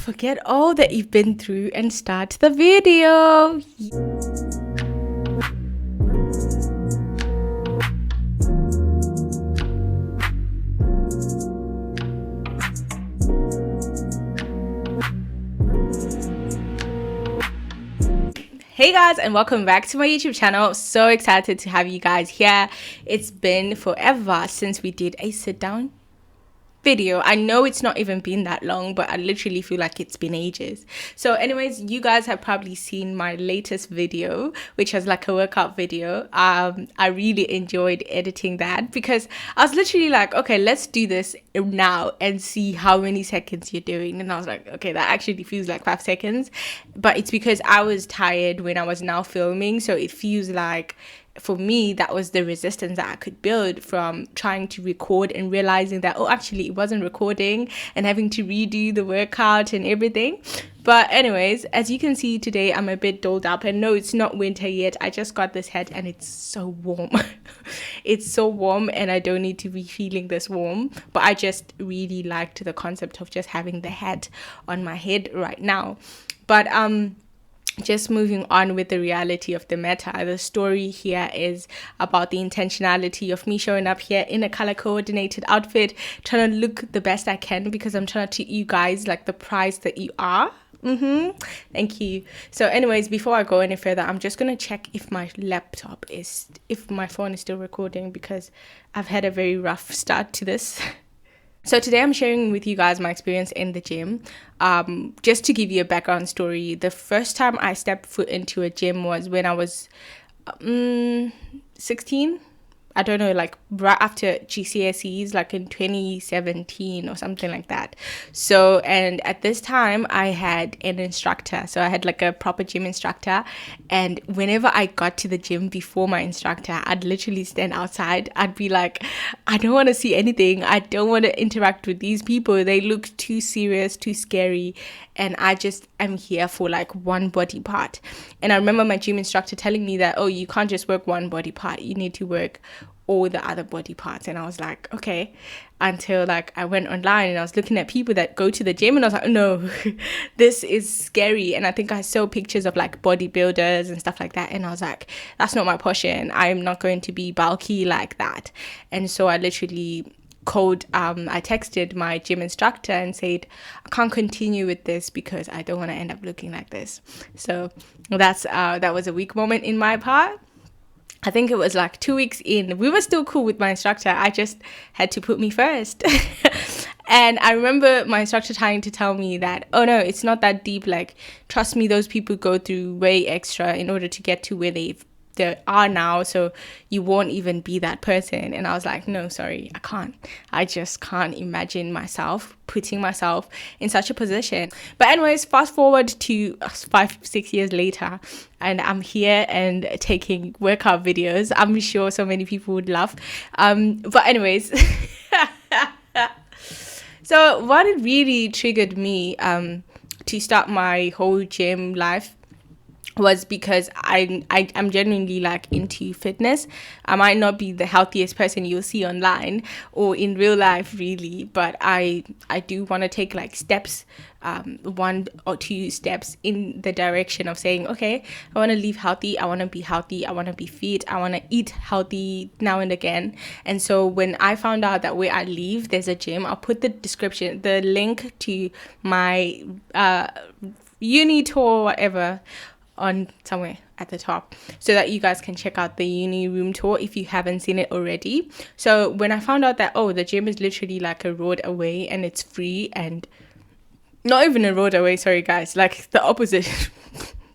forget all that you've been through and start the video. Hey guys, and welcome back to my YouTube channel. So excited to have you guys here. It's been forever since we did a sit down video. I know it's not even been that long, but I literally feel like it's been ages. So anyways, you guys have probably seen my latest video, which was like a workout video. I really enjoyed editing that because I was literally like, okay, let's do this now and see how many seconds you're doing. And I was like, okay, that actually feels like 5 seconds, but it's because I was tired when I was now filming, so it feels like, for me, that was the resistance that I could build from trying to record and realizing that, oh, actually it wasn't recording, and having to redo the workout and everything. But anyways, as you can see today, I'm a bit dolled up, and no, it's not winter yet. I just got this hat and it's so warm. It's so warm and I don't need to be feeling this warm, but I just really liked the concept of just having the hat on my head right now. But just moving on with the reality of the matter, the story here is about the intentionality of me showing up here in a color coordinated outfit, trying to look the best I can because I'm trying to treat you guys like the prize that you are. Thank you. So anyways, before I go any further, I'm just gonna check if my phone is still recording, because I've had a very rough start to this. So today I'm sharing with you guys my experience in the gym. Just to give you a background story, the first time I stepped foot into a gym was when I was 16. I don't know, like right after GCSEs, like in 2017 or something like that. So, and at this time I had an instructor. So I had like a proper gym instructor. And whenever I got to the gym before my instructor, I'd literally stand outside. I'd be like, I don't want to see anything. I don't want to interact with these people. They look too serious, too scary. And I just am here for like one body part. And I remember my gym instructor telling me that, oh, you can't just work one body part. You need to work all the other body parts. And I was like, okay, until like I went online and I was looking at people that go to the gym and I was like, no, this is scary. And I think I saw pictures of like bodybuilders and stuff like that, and I was like, that's not my portion. I'm not going to be bulky like that. And so I literally I texted my gym instructor and said, I can't continue with this because I don't want to end up looking like this. So that was a weak moment in my part. I think it was like 2 weeks in. We were still cool with my instructor. I just had to put me first. And I remember my instructor trying to tell me that, oh no, it's not that deep. Like, trust me, those people go through way extra in order to get to where they are now, so you won't even be that person. And I was like, no, sorry, I just can't imagine putting myself in such a position. But anyways, fast forward to 5-6 years later, and I'm here and taking workout videos. I'm sure so many people would laugh, but anyways. So what really triggered me to start my whole gym life was because I'm genuinely like into fitness. I might not be the healthiest person you'll see online or in real life really, but I do want to take like steps, 1 or 2 steps in the direction of saying, okay, I want to live healthy, I want to be healthy, I want to be fit, I want to eat healthy now and again. And so when I found out that where I live there's a gym, I'll put the link to my uni tour, whatever, on somewhere at the top, so that you guys can check out the uni room tour if you haven't seen it already. So when I found out that, oh, the gym is literally like a road away and it's free, and not even a road away, sorry guys, like the opposite.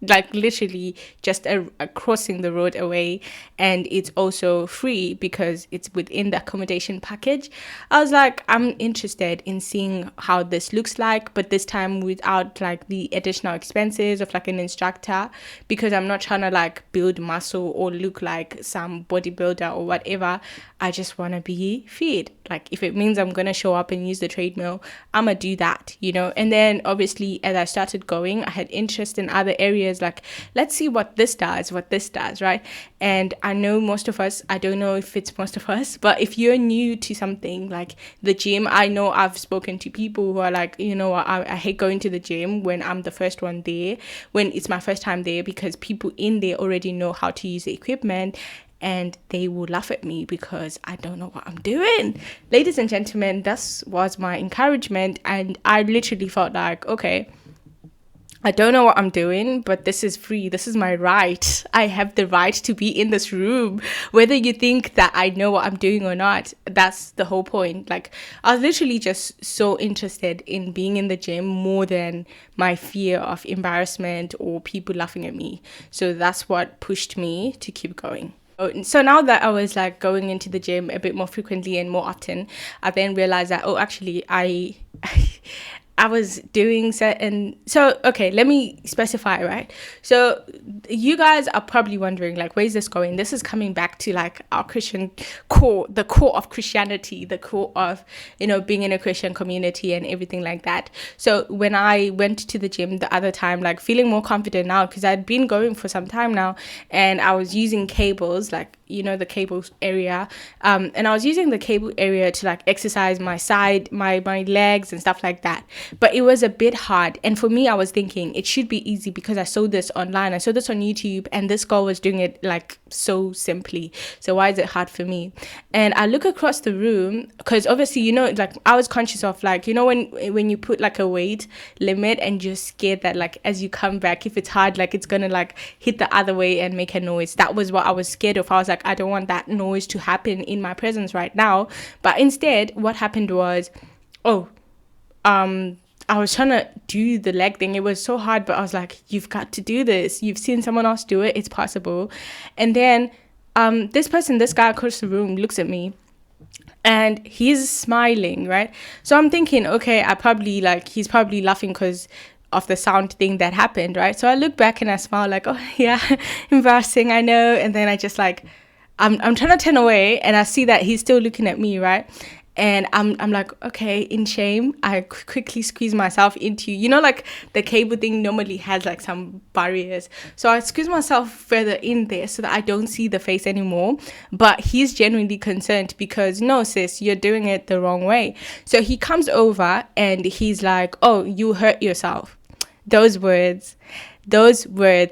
Like literally just a crossing the road away, and it's also free because it's within the accommodation package. I was like, I'm interested in seeing how this looks like, but this time without like the additional expenses of like an instructor, because I'm not trying to like build muscle or look like some bodybuilder or whatever. I just want to be fit. Like if it means I'm gonna show up and use the treadmill, I'm gonna do that, you know. And then obviously as I started going, I had interest in other areas videos, like, let's see what this does, right? And I know most of us, I don't know if it's most of us, but if you're new to something like the gym, I know I've spoken to people who are like, I hate going to the gym when I'm the first one there, when it's my first time there, because people in there already know how to use the equipment, and they will laugh at me because I don't know what I'm doing. Ladies and gentlemen, this was my encouragement, and I literally felt like, okay, I don't know what I'm doing, but this is free. This is my right. I have the right to be in this room, whether you think that I know what I'm doing or not. That's the whole point. Like, I was literally just so interested in being in the gym more than my fear of embarrassment or people laughing at me. So that's what pushed me to keep going. So now that I was like going into the gym a bit more frequently and more often, I then realized that, actually, I was doing certain. So, okay, let me specify, right? So you guys are probably wondering, like, where's this going? This is coming back to like our Christian core, the core of Christianity, the core of, being in a Christian community and everything like that. So when I went to the gym the other time, like feeling more confident now, because I'd been going for some time now, and I was using cables, like, the cables area, and I was using the cable area to like exercise my side, my legs and stuff like that. But it was a bit hard, and for me, I was thinking it should be easy because I saw this online, I saw this on YouTube, and this girl was doing it like so simply. So why is it hard for me? And I look across the room, because obviously, like, I was conscious of, like, when you put like a weight limit and you're scared that like as you come back, if it's hard, like it's gonna like hit the other way and make a noise. That was what I was scared of. I was like, I don't want that noise to happen in my presence right now. But instead, what happened was, I was trying to do the leg thing. It was so hard, but I was like, you've got to do this. You've seen someone else do it. It's possible. And then this guy across the room looks at me, and he's smiling, right? So I'm thinking, okay, he's probably laughing because of the sound thing that happened, right? So I look back and I smile like, oh yeah, embarrassing, I know. And then I just like, I'm trying to turn away, and I see that he's still looking at me, right? And I'm like, okay, in shame, I quickly squeeze myself into, like the cable thing normally has like some barriers. So I squeeze myself further in there so that I don't see the face anymore. But he's genuinely concerned because, no, sis, you're doing it the wrong way. So he comes over and he's like, oh, you hurt yourself. Those words,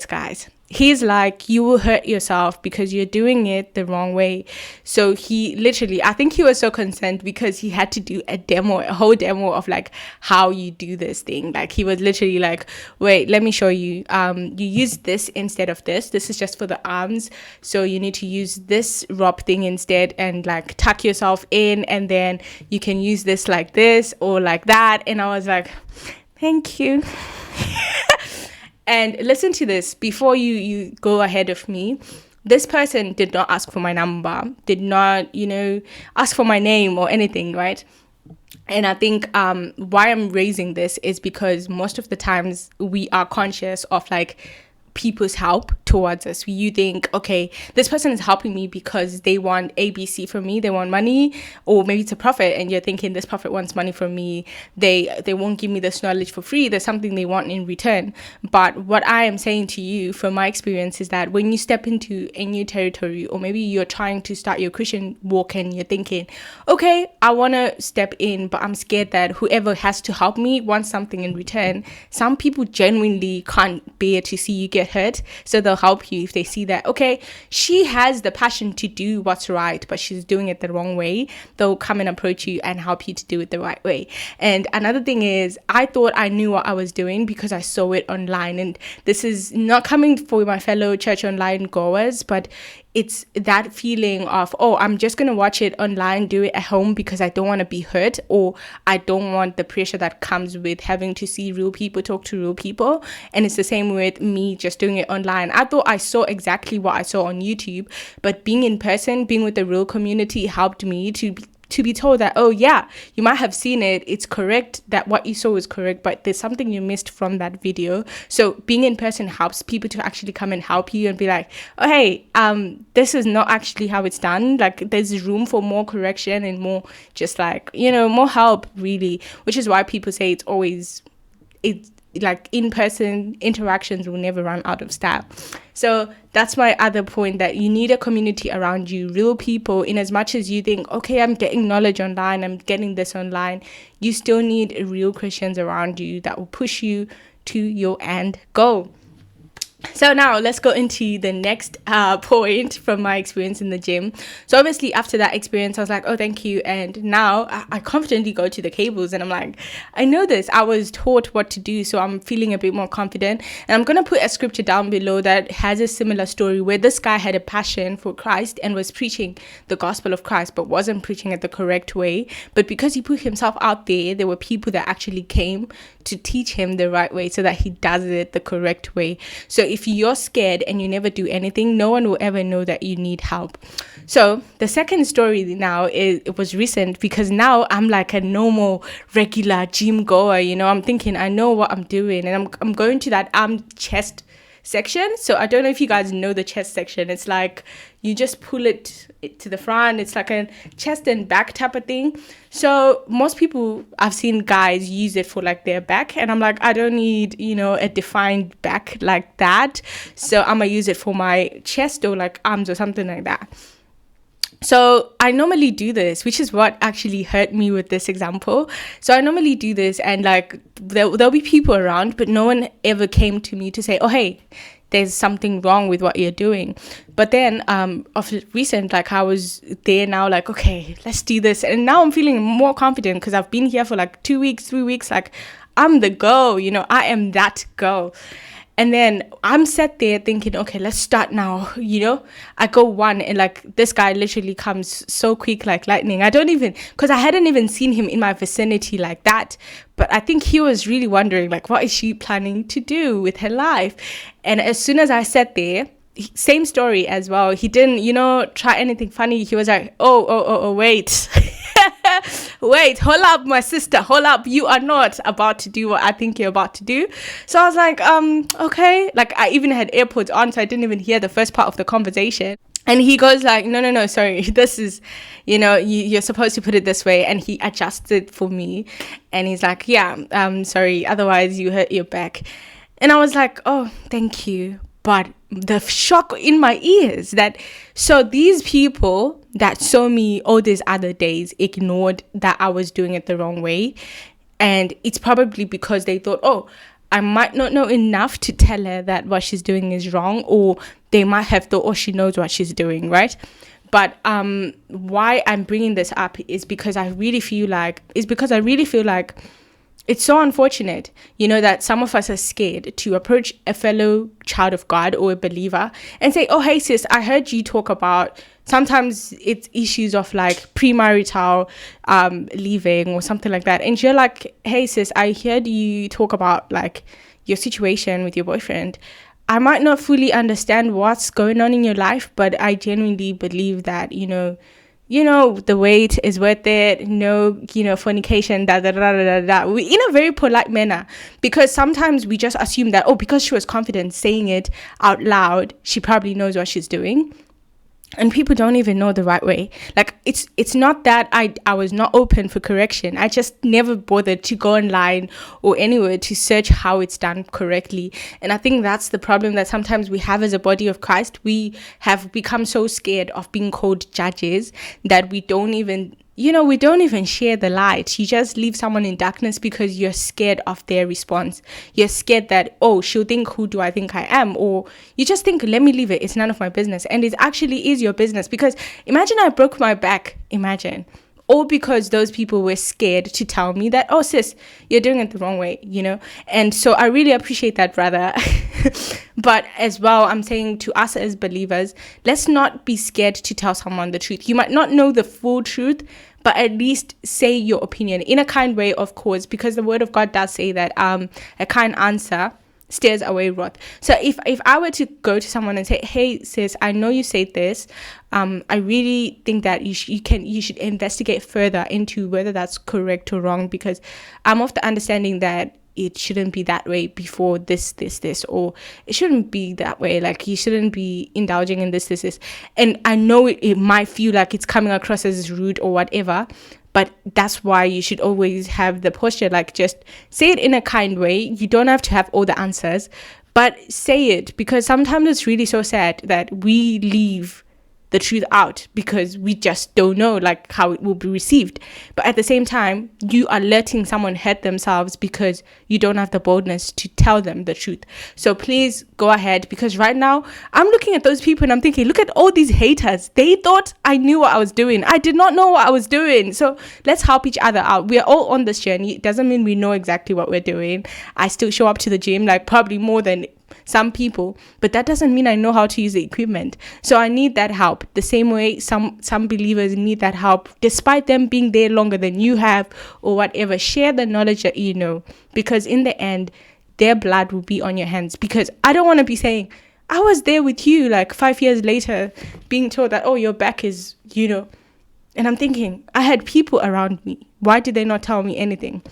guys. He's like, you will hurt yourself because you're doing it the wrong way. So he literally, I think he was so concerned because he had to do a whole demo of like how you do this thing. Like he was literally like, wait, let me show you. You use this instead of this. This is just for the arms. So you need to use this rope thing instead and like tuck yourself in, and then you can use this like this or like that. And I was like, thank you. And listen to this before you go ahead of me. This person did not ask for my number, did not, ask for my name or anything, right? And I think why I'm raising this is because most of the times we are conscious of like people's help towards us. You think, okay, this person is helping me because they want ABC from me, they want money, or maybe it's a prophet, and you're thinking this prophet wants money from me, they won't give me this knowledge for free, there's something they want in return. But what I am saying to you from my experience is that when you step into a new territory, or maybe you're trying to start your Christian walk and you're thinking, okay, I want to step in, but I'm scared that whoever has to help me wants something in return. Some people genuinely can't bear to see you get hurt, so they'll help you if they see that, okay, she has the passion to do what's right, but she's doing it the wrong way. They'll come and approach you and help you to do it the right way. And another thing is, I thought I knew what I was doing because I saw it online, and this is not coming for my fellow church online goers, but it's that feeling of, oh, I'm just going to watch it online, do it at home because I don't want to be hurt, or I don't want the pressure that comes with having to see real people, talk to real people. And it's the same with me just doing it online. I thought I saw exactly what I saw on YouTube, but being in person, being with the real community helped me to be told that, oh yeah, you might have seen it, it's correct, that what you saw is correct, but there's something you missed from that video. So being in person helps people to actually come and help you and be like, oh hey, this is not actually how it's done. Like there's room for more correction and more just like, more help really, which is why people say it's like in-person interactions will never run out of style. So that's my other point, that you need a community around you, real people. In as much as you think, okay, I'm getting knowledge online, I'm getting this online, you still need real Christians around you that will push you to your end goal. So now let's go into the next point from my experience in the gym. So obviously after that experience, I was like, oh, thank you. And now I confidently go to the cables and I'm like, I know this. I was taught what to do. So I'm feeling a bit more confident. And I'm going to put a scripture down below that has a similar story where this guy had a passion for Christ and was preaching the gospel of Christ, but wasn't preaching it the correct way. But because he put himself out there were people that actually came to teach him the right way so that he does it the correct way. So if you're scared and you never do anything, no one will ever know that you need help. So the second story now it was recent, because now I'm like a normal regular gym goer. I'm thinking I know what I'm doing, and I'm going to that chest section. So I don't know if you guys know the chest section. It's like you just pull it to the front. It's like a chest and back type of thing. So most people, I've seen guys use it for like their back, and I'm like, I don't need a defined back like that, so I'm gonna use it for my chest or like arms or something like that. So I normally do this, which is what actually hurt me with this example. So I normally do this, and like there'll be people around, but no one ever came to me to say, oh, hey, there's something wrong with what you're doing. But then of recent, like I was there now, like, okay, let's do this. And now I'm feeling more confident because I've been here for like 2 weeks, 3 weeks. Like I'm the girl, I am that girl. And then I'm sat there thinking, okay, let's start now. I go one, and like this guy literally comes so quick like lightning. Because I hadn't even seen him in my vicinity like that. But I think he was really wondering, like, what is she planning to do with her life? And as soon as I sat there, same story as well. He didn't, try anything funny. He was like, oh, wait. Wait, hold up, my sister, hold up. You are not about to do what I think you're about to do. So I was like, okay. Like I even had AirPods on, so I didn't even hear the first part of the conversation. And he goes like, no, sorry. This is, you're supposed to put it this way. And he adjusted for me. And he's like, yeah, sorry. Otherwise you hurt your back. And I was like, oh, thank you. But the shock in my ears that, so these people that saw me all these other days ignored that I was doing it the wrong way. And it's probably because they thought, oh, I might not know enough to tell her that what she's doing is wrong, or they might have thought, oh, she knows what she's doing, right? But why I'm bringing this up is because I really feel like it's so unfortunate, that some of us are scared to approach a fellow child of God or a believer and say, oh, hey, sis, I heard you talk about, sometimes it's issues of like premarital leaving or something like that. And you're like, hey, sis, I heard you talk about like your situation with your boyfriend. I might not fully understand what's going on in your life, but I genuinely believe that, the wait is worth it. No, fornication, We, in a very polite manner, because sometimes we just assume that, oh, because she was confident saying it out loud, she probably knows what she's doing. And people don't even know the right way. Like it's not that I was not open for correction. I just never bothered to go online or anywhere to search how it's done correctly. And I think that's the problem that sometimes we have as a body of Christ. We have become so scared of being called judges that we don't even share the light. You just leave someone in darkness because you're scared of their response. You're scared that, oh, she'll think, who do I think I am? Or you just think, let me leave it. It's none of my business. And it actually is your business, because imagine I broke my back. Imagine. All because those people were scared to tell me that, oh, sis, you're doing it the wrong way, And so I really appreciate that, brother. But as well, I'm saying to us as believers, let's not be scared to tell someone the truth. You might not know the full truth, but at least say your opinion in a kind way, of course, because the word of God does say that a kind answer stares away wrath. So if I were to go to someone and say, hey, sis, I know you said this, I really think that you should investigate further into whether that's correct or wrong, because I'm of the understanding that it shouldn't be that way before this, or it shouldn't be that way. Like, you shouldn't be indulging in this. And I know it might feel like it's coming across as rude or whatever, but that's why you should always have the posture, like, just say it in a kind way. You don't have to have all the answers, but say it, because sometimes it's really so sad that we leave the truth out because we just don't know, like, how it will be received. But at the same time, you are letting someone hurt themselves because you don't have the boldness to tell them the truth. So please go ahead, because right now I'm looking at those people and I'm thinking, look at all these haters. They thought I knew what I was doing. I did not know what I was doing. So let's help each other out. We're all on this journey. It doesn't mean we know exactly what we're doing. I still show up to the gym, like, probably more than some people, but that doesn't mean I know how to use the equipment. So I need that help the same way some believers need that help, despite them being there longer than you have or whatever. Share the knowledge that you know, because in the end, their blood will be on your hands. Because I don't want to be saying, I was there with you, like 5 years later, being told that, oh, your back is, and I'm thinking, I had people around me. Why did they not tell me anything?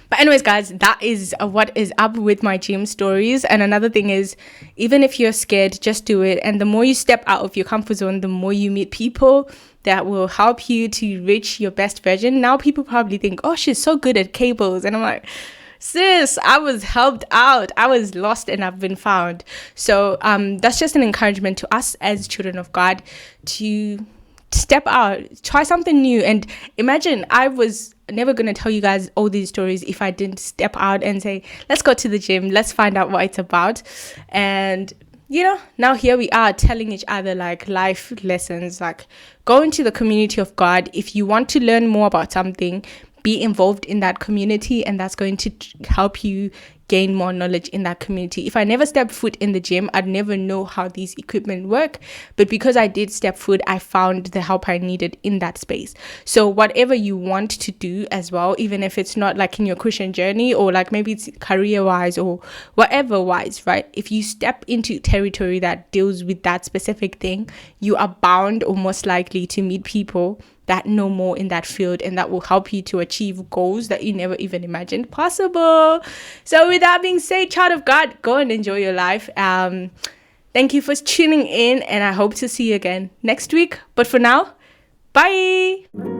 But anyways, guys, that is what is up with my gym stories. And another thing is, even if you're scared, just do it. And the more you step out of your comfort zone, the more you meet people that will help you to reach your best version. Now people probably think, oh, she's so good at cables. And I'm like, sis, I was helped out. I was lost and I've been found. So that's just an encouragement to us as children of God to step out, try something new. And imagine, I was never going to tell you guys all these stories if I didn't step out and say, let's go to the gym, let's find out what it's about. And now here we are telling each other, like, life lessons, like, go into the community of God. If you want to learn more about something, be involved in that community, and that's going to help you gain more knowledge in that community. If I never stepped foot in the gym, I'd never know how these equipment work. But because I did step foot, I found the help I needed in that space. So whatever you want to do as well, even if it's not like in your Christian journey, or like maybe it's career wise or whatever wise, right? If you step into territory that deals with that specific thing, you are bound or most likely to meet people that know more in that field, and that will help you to achieve goals that you never even imagined possible. So with that being said, child of God, go and enjoy your life. Thank you for tuning in, and I hope to see you again next week. But for now, bye.